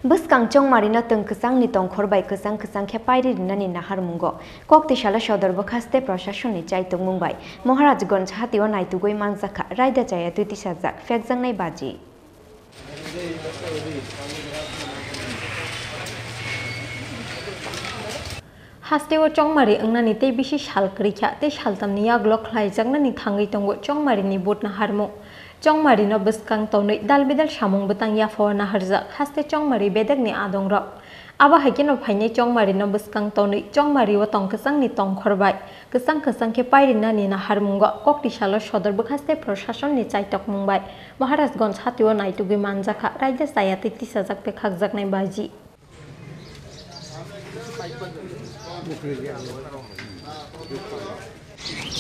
Buskang chong marina tung kesang ni tong khorbai kesang khepai nani nahar mungo kok tishala shodor bokhaste prashashon ni chai tung mumbai Maharajganj hatiwa naitugoi manjaka raida chaya tuti sajak fekjang nai baji Hastewo chongmari angnani te bishi shalkrikha te shaltamni yaglok khlaijangna ni thangai tongo chongmari ni botna harmo chongmari no buskang tonoi dalbidal samung butang yafawa na harjak haste chongmari bedak ni adongrok aba haikeno phaine chongmari no buskang tonoi chongmari wa tong kesang ni tong khorbai kesang ke pairina ni na harmungo kokti salo sodor bukhaste prashashon ni chaitok mumbai Maharajganj hatiwa naitugi manjaka raida sayati tisajak pe khakjak nai baji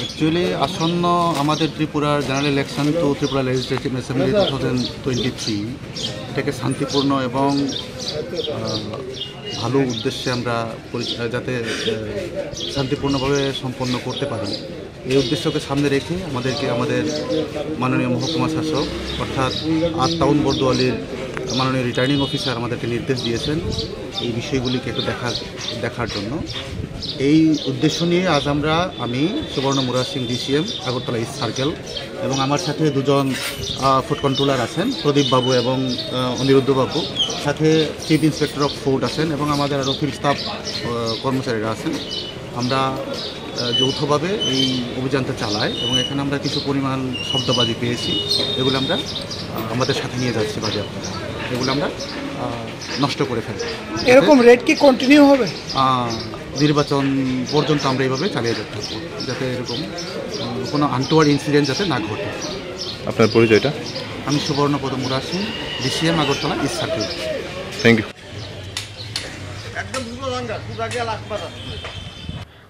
Actually, আসন্ন আমাদের ত্রিপুরার general election to Tripura legislative assembly 2023 এটাকে শান্তিপূর্ণ এবং ভালো উদ্দেশ্যে আমরা যাতে শান্তিপূর্ণভাবে সম্পন্ন করতে পারি এই উদ্দেশ্যকে সামনে রেখে আমাদের মাননীয় মহকুমা শাসক অর্থাৎ 8 টাউন বরদোয়ালির মাননীয় রিটার্নিং অফিসার আমাদেরকে নির্দেশ দিয়েছেন এই বিষয়গুলিকে একটু দেখার জন্য এই উদ্দেশ্য নিয়ে আজ আমি সুবর্ণ Murad Singh DCM Agartala east circle এবং আমার সাথে দুজন ফুড কন্ট্রোলার আছেন প্রদীপ বাবু এবং অনিরুদ্ধ বাবু সাথে চিফ ইন্সপেক্টর অফ ফুড আছেন এবং আমাদের আরও ফিল্ড স্টাফ কর্মচারীরা আছেন আমরা যৌথভাবে এই অভিযানটা চালাই এবং এখানে আমরা কিছু পরিমাণ শব্দবাজি পেয়েছি এগুলো আমরা আমাদের সাথে নিয়ে যাচ্ছি বাজেয়াপ্ত এগুলো আমরা নষ্ট করে ফেলব এরকম রেট কি কন্টিনিউ হবে নির্বাচন পর্যন্ত আমরা এইভাবে চালিয়ে যেতে থাকবো যাতে এরকম কোনো আনটোয়ার্ড ইনসিডেন্ট যাতে না ঘটে আপনার পরিচয়টা আমি Subarnapada Murad Singh DCM Agartala east circle thank you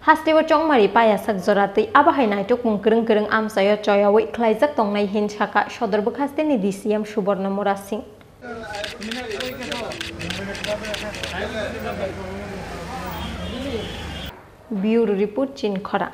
Hastewo chongmari payasak jorati abahai naitok mung kereng amsayo choyawi khlaijak tongnai hinchaka sodor bukhaste ni DCM Suborno Murat Singh Bureau Report Chin Khora